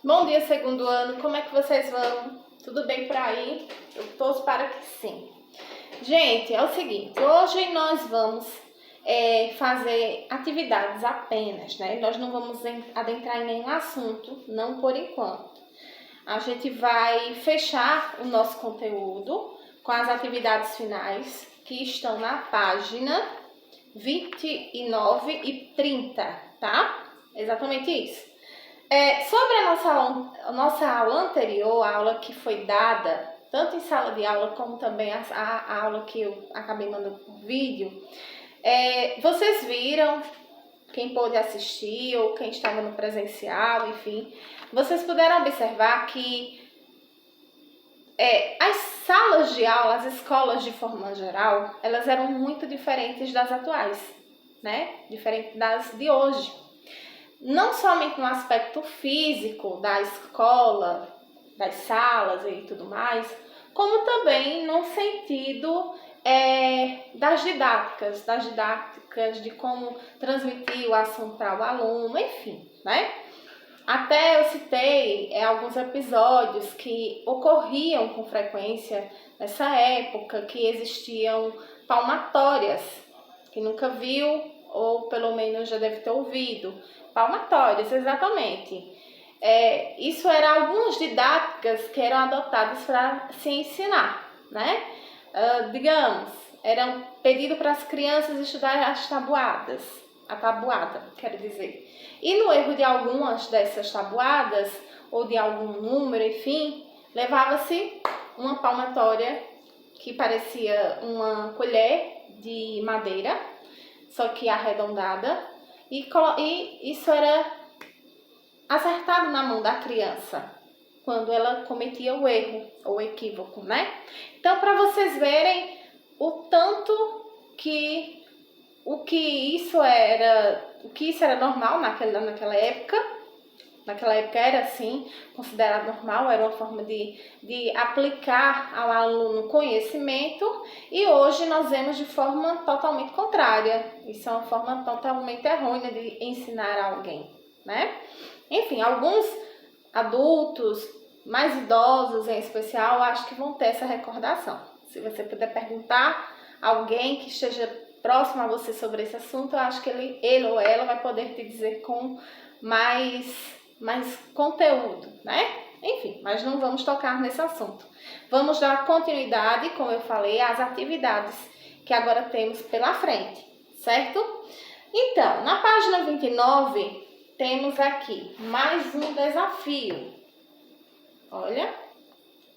Bom dia, segundo ano. Como é que vocês vão? Tudo bem por aí? Eu torço para que sim. Gente, é o seguinte, hoje nós vamos fazer atividades apenas, né? Nós não vamos adentrar em nenhum assunto, não por enquanto. A gente vai fechar o nosso conteúdo com as atividades finais que estão na página 29 e 30, tá? Exatamente isso. Sobre a nossa aula anterior, a aula que foi dada, tanto em sala de aula como também a aula que eu acabei mandando por vídeo, vocês viram, quem pôde assistir ou quem estava no presencial, enfim, vocês puderam observar que as salas de aula, as escolas de forma geral, elas eram muito diferentes das atuais, né? Diferente das de hoje. Não somente no aspecto físico da escola, das salas e tudo mais, como também no sentido das didáticas de como transmitir o assunto para o aluno, enfim, né? Até eu citei alguns episódios que ocorriam com frequência nessa época, que existiam palmatórias, que nunca viu ou pelo menos já deve ter ouvido. Palmatórias, exatamente. Isso eram algumas didáticas que eram adotadas para se ensinar, né? Digamos, eram pedido para as crianças estudar as tabuadas, a tabuada, quero dizer. E no erro de algumas dessas tabuadas, ou de algum número, enfim, levava-se uma palmatória que parecia uma colher de madeira, só que arredondada, e isso era acertado na mão da criança, quando ela cometia o erro, ou o equívoco, né? Então, para vocês verem o tanto que isso era normal naquela época. Naquela época era assim, considerado normal, era uma forma de aplicar ao aluno conhecimento, e hoje nós vemos de forma totalmente contrária. Isso é uma forma totalmente errônea de ensinar alguém, né? Enfim, alguns adultos, mais idosos em especial, acho que vão ter essa recordação. Se você puder perguntar a alguém que esteja próximo a você sobre esse assunto, eu acho que ele ou ela vai poder te dizer com mais conteúdo, né? Enfim, mas não vamos tocar nesse assunto. Vamos dar continuidade, como eu falei, às atividades que agora temos pela frente, certo? Então, na página 29, temos aqui mais um desafio. Olha,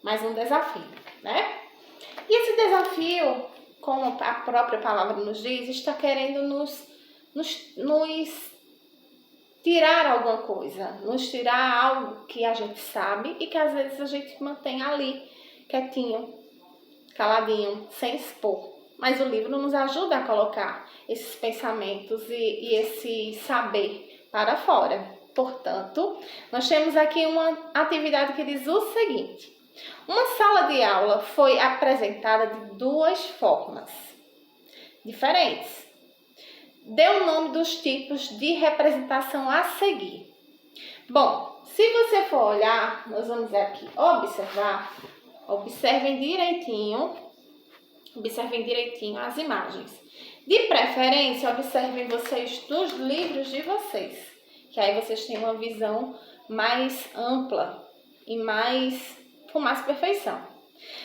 mais um desafio, né? E esse desafio, como a própria palavra nos diz, está querendo nos tirar alguma coisa, nos tirar algo que a gente sabe e que às vezes a gente mantém ali, quietinho, caladinho, sem expor. Mas o livro nos ajuda a colocar esses pensamentos e esse saber para fora. Portanto, nós temos aqui uma atividade que diz o seguinte: uma sala de aula foi apresentada de duas formas diferentes. Dê o nome dos tipos de representação a seguir. Bom, se você for olhar, nós vamos aqui observar, observem direitinho as imagens. De preferência, observem vocês dos livros de vocês, que aí vocês têm uma visão mais ampla e com mais perfeição.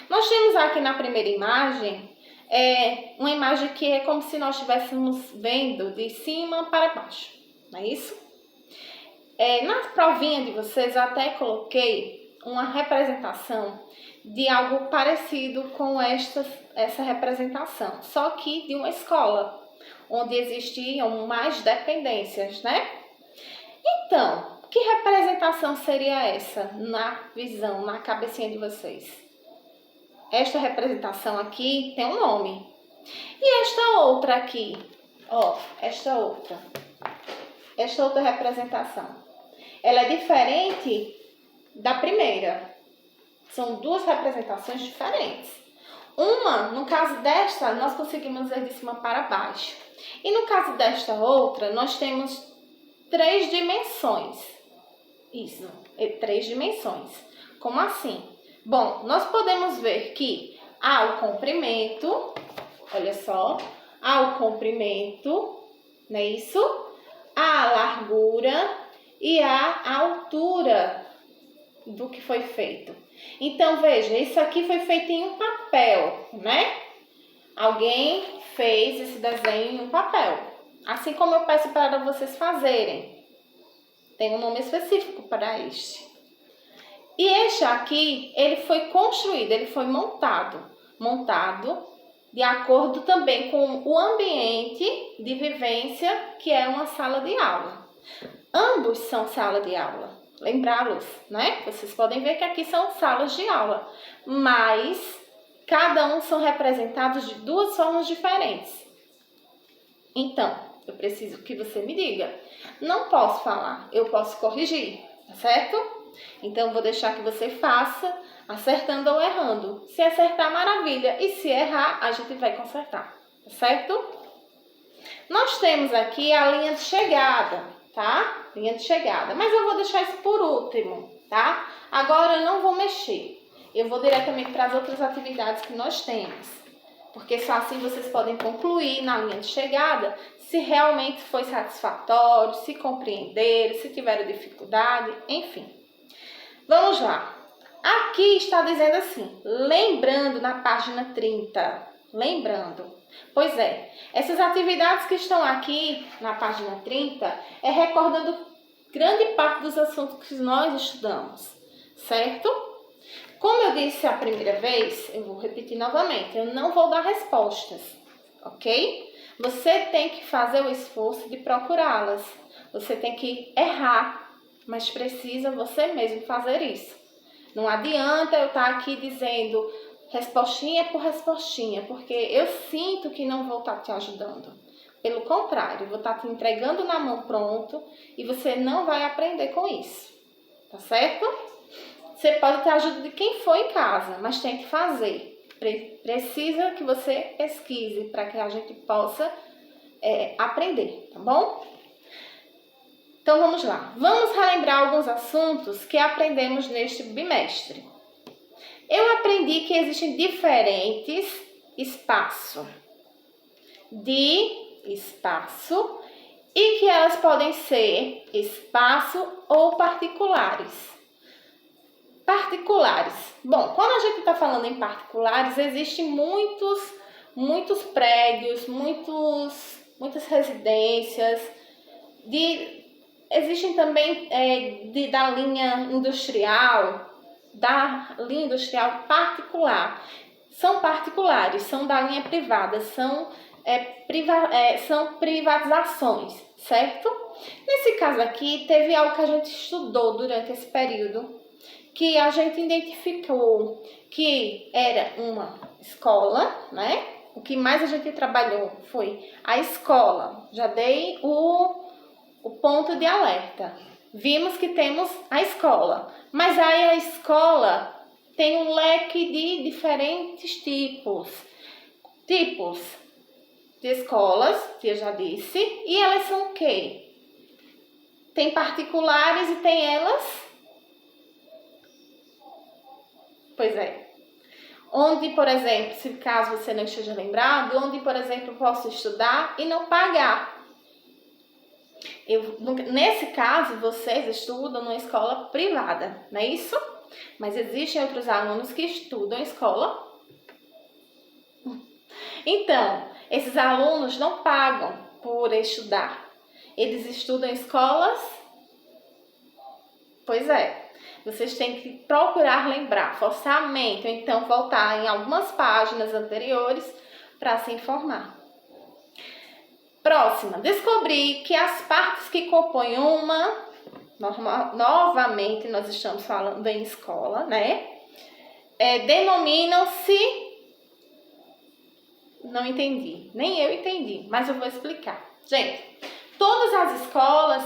Nós temos aqui na primeira imagem uma imagem que é como se nós estivéssemos vendo de cima para baixo, não é isso? Na provinha de vocês eu até coloquei uma representação de algo parecido com essa representação, só que de uma escola, onde existiam mais dependências, né? Então, que representação seria essa na visão, na cabecinha de vocês? Esta representação aqui tem um nome. E esta outra aqui, ó, esta outra representação, ela é diferente da primeira. São duas representações diferentes. Uma, no caso desta, nós conseguimos ver de cima para baixo. E no caso desta outra, nós temos 3 dimensões. Isso. 3 dimensões. Como assim? Bom, nós podemos ver que há o comprimento, olha só, há o comprimento, não é isso? Há a largura e há a altura do que foi feito. Então, veja, isso aqui foi feito em um papel, né? Alguém fez esse desenho em um papel. Assim como eu peço para vocês fazerem. Tem um nome específico para este. E este aqui, ele foi construído, ele foi montado de acordo também com o ambiente de vivência, que é uma sala de aula. Ambos são sala de aula. Lembrá-los, né? Vocês podem ver que aqui são salas de aula, mas cada um são representados de 2 formas diferentes. Então, eu preciso que você me diga. Não posso falar, eu posso corrigir, tá certo? Então, eu vou deixar que você faça, acertando ou errando. Se acertar, maravilha. E se errar, a gente vai consertar, tá certo? Nós temos aqui a linha de chegada, tá? Linha de chegada. Mas eu vou deixar isso por último, tá? Agora eu não vou mexer. Eu vou diretamente para as outras atividades que nós temos. Porque só assim vocês podem concluir na linha de chegada se realmente foi satisfatório, se compreenderam, se tiveram dificuldade, enfim. Vamos lá. Aqui está dizendo assim, lembrando na página 30. Lembrando. Pois é, essas atividades que estão aqui na página 30 é recordando grande parte dos assuntos que nós estudamos, certo? Como eu disse a primeira vez, eu vou repetir novamente, eu não vou dar respostas, ok? Você tem que fazer o esforço de procurá-las. Você tem que errar, mas precisa você mesmo fazer isso. Não adianta eu estar aqui dizendo respostinha por respostinha, porque eu sinto que não vou estar te ajudando. Pelo contrário, eu vou estar te entregando na mão pronto e você não vai aprender com isso, tá certo? Você pode ter ajuda de quem for em casa, mas tem que fazer. Precisa que você pesquise para que a gente possa aprender, tá bom? Então vamos lá. Vamos relembrar alguns assuntos que aprendemos neste bimestre. Eu aprendi que existem diferentes espaços e que elas podem ser espaço ou particulares. Particulares. Bom, quando a gente está falando em particulares, existem muitos prédios, muitas residências, existem também da linha industrial particular. São particulares, são da linha privada, são privatizações, certo? Nesse caso aqui, teve algo que a gente estudou durante esse período, que a gente identificou que era uma escola, né? O que mais a gente trabalhou foi a escola. Já dei o ponto de alerta. Vimos que temos a escola, mas aí a escola tem um leque de diferentes tipos de escolas, que eu já disse, e elas são o quê? Tem particulares e tem elas... Pois é. Onde, por exemplo, se caso você não esteja lembrado, onde, por exemplo, eu posso estudar e não pagar. Nesse caso, vocês estudam numa escola privada, não é isso? Mas existem outros alunos que estudam em escola. Então, esses alunos não pagam por estudar. Eles estudam em escolas. Pois é. Vocês têm que procurar lembrar, forçar a mente, ou então voltar em algumas páginas anteriores para se informar. Próxima, descobrir que as partes que compõem novamente nós estamos falando em escola, né? Denominam-se... Não entendi, nem eu entendi, mas eu vou explicar. Gente, todas as escolas,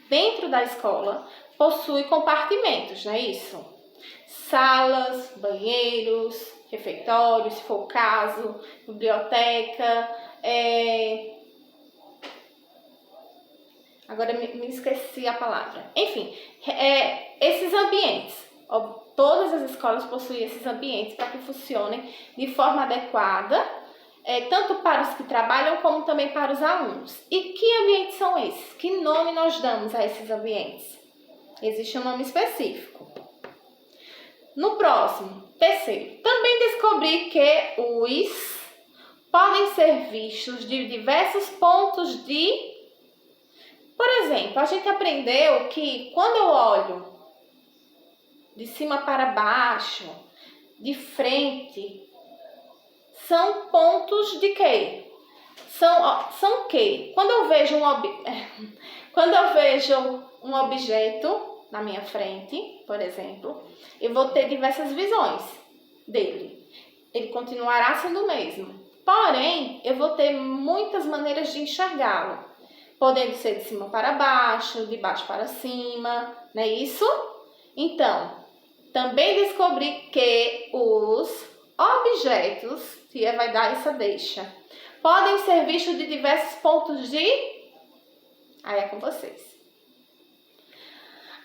dentro da escola, possui compartimentos, não é isso? Salas, banheiros, refeitórios, se for o caso, biblioteca, Agora me esqueci a palavra. Enfim, esses ambientes. Todas as escolas possuem esses ambientes para que funcionem de forma adequada, tanto para os que trabalham como também para os alunos. E que ambientes são esses? Que nome nós damos a esses ambientes? Existe um nome específico. No próximo, terceiro, também descobri que os podem ser vistos de diversos pontos de... Por exemplo, a gente aprendeu que quando eu olho de cima para baixo, de frente, são pontos de quê? São quê? Quando eu vejo um objeto na minha frente, por exemplo, eu vou ter diversas visões dele. Ele continuará sendo o mesmo. Porém, eu vou ter muitas maneiras de enxergá-lo. Podendo ser de cima para baixo, de baixo para cima, não é isso? Então, também descobri que os objetos, Tia vai dar essa deixa, podem ser vistos de diversos pontos de... Aí é com vocês.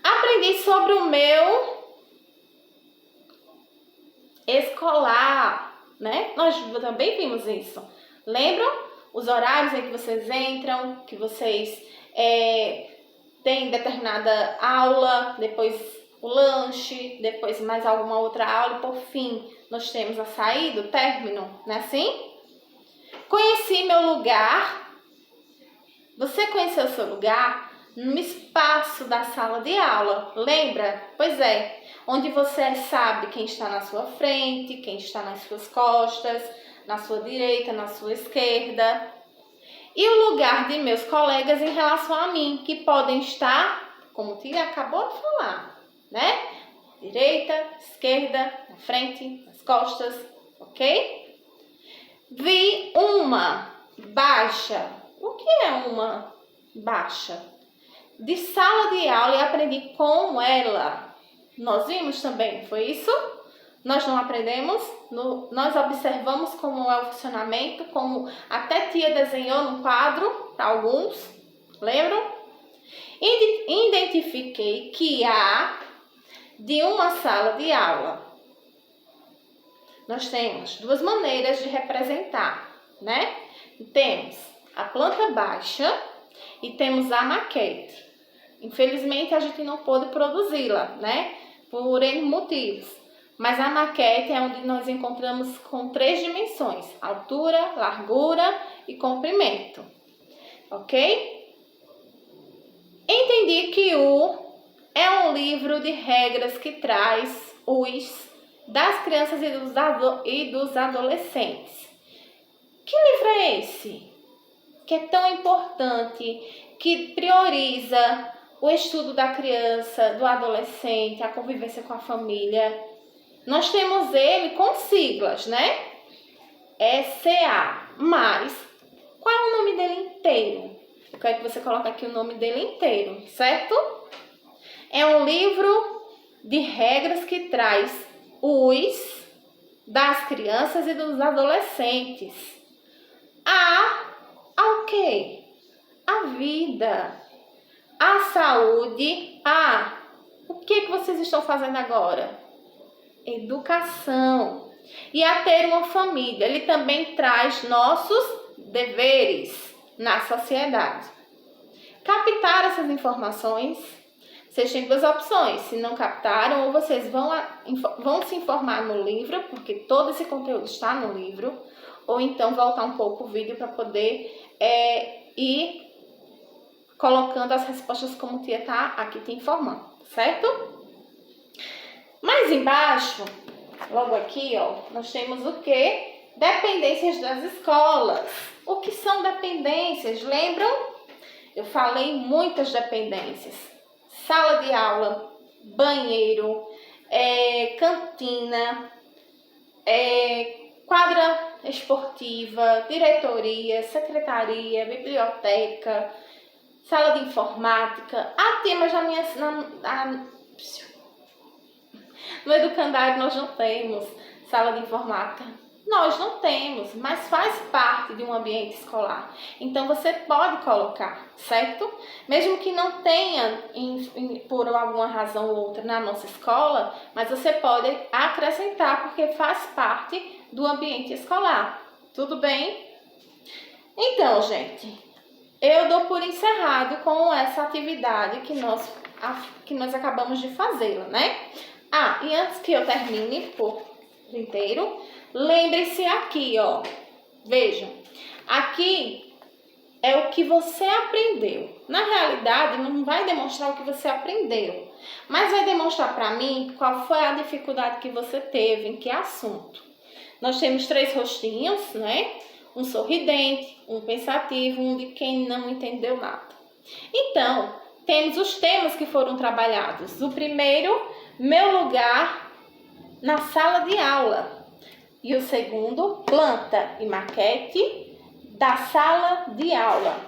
Aprendi sobre o meu escolar, né? Nós também vimos isso. Lembram? Os horários em que vocês entram, que vocês têm determinada aula, depois o lanche, depois mais alguma outra aula e por fim nós temos a saída, o término, não é assim? Conheci meu lugar. Você conheceu o seu lugar no espaço da sala de aula, lembra? Pois é, onde você sabe quem está na sua frente, quem está nas suas costas, na sua direita, na sua esquerda. E o lugar de meus colegas em relação a mim, que podem estar, como o Tia acabou de falar, né? Direita, esquerda, na frente, nas costas, ok? Vi uma baixa. O que é uma baixa? De sala de aula e aprendi com ela. Nós vimos também, foi isso? Nós não aprendemos, nós observamos como é o funcionamento, como até Tia desenhou no quadro para alguns, lembram? Identifiquei que há de uma sala de aula. Nós temos duas maneiras de representar, né? Temos a planta baixa e temos a maquete. Infelizmente a gente não pôde produzi-la, né? Por N motivos. Mas a maquete é onde nós encontramos com 3 dimensões: altura, largura e comprimento. Ok? Entendi que é um livro de regras que traz os das crianças e dos adolescentes. Que livro é esse? Que é tão importante, que prioriza o estudo da criança, do adolescente, a convivência com a família. Nós temos ele com siglas, né? ECA, mas qual é o nome dele inteiro? Eu quero que você coloque aqui o nome dele inteiro, certo? É um livro de regras que traz os das crianças e dos adolescentes. Ao quê? A vida, a saúde, o que vocês estão fazendo agora? Educação. E a ter uma família. Ele também traz nossos deveres na sociedade. Captar essas informações, vocês têm 2 opções. Se não captaram, ou vocês vão se informar no livro, porque todo esse conteúdo está no livro, ou então voltar um pouco o vídeo para poder ir colocando as respostas como o Tia está aqui te informando, certo? Mais embaixo, logo aqui, nós temos o quê? Dependências das escolas. O que são dependências? Lembram? Eu falei muitas dependências. Sala de aula, banheiro, cantina, quadra esportiva, diretoria, secretaria, biblioteca, sala de informática. Mas no educandário nós não temos sala de informática. Nós não temos, mas faz parte de um ambiente escolar. Então você pode colocar, certo? Mesmo que não tenha, por alguma razão ou outra, na nossa escola, mas você pode acrescentar porque faz parte do ambiente escolar. Tudo bem? Então, gente, eu dou por encerrado com essa atividade que nós acabamos de fazê-la, né? E antes que eu termine por inteiro, lembre-se aqui, ó. Vejam, aqui é o que você aprendeu. Na realidade, não vai demonstrar o que você aprendeu, mas vai demonstrar para mim qual foi a dificuldade que você teve, em que assunto. Nós temos 3 rostinhos, né? Um sorridente, um pensativo, um de quem não entendeu nada. Então, temos os temas que foram trabalhados. O primeiro, meu lugar na sala de aula. E o segundo, planta e maquete da sala de aula.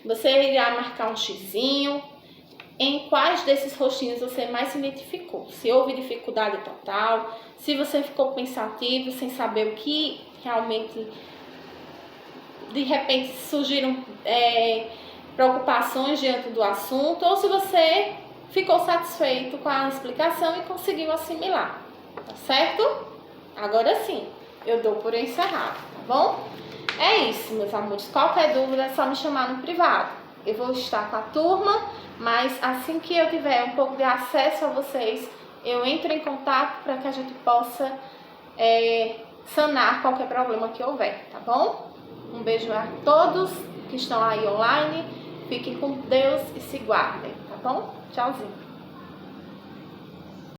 Você irá marcar um xizinho em quais desses rostinhos você mais se identificou. Se houve dificuldade total, se você ficou pensativo, sem saber o que realmente... De repente surgiram preocupações diante do assunto, ou se você ficou satisfeito com a explicação e conseguiu assimilar, tá certo? Agora sim, eu dou por encerrado, tá bom? É isso, meus amores. Qualquer dúvida é só me chamar no privado. Eu vou estar com a turma, mas assim que eu tiver um pouco de acesso a vocês, eu entro em contato para que a gente possa sanar qualquer problema que houver, tá bom? Um beijo a todos que estão aí online. Fiquem com Deus e se guardem, tá bom? Tchauzinho.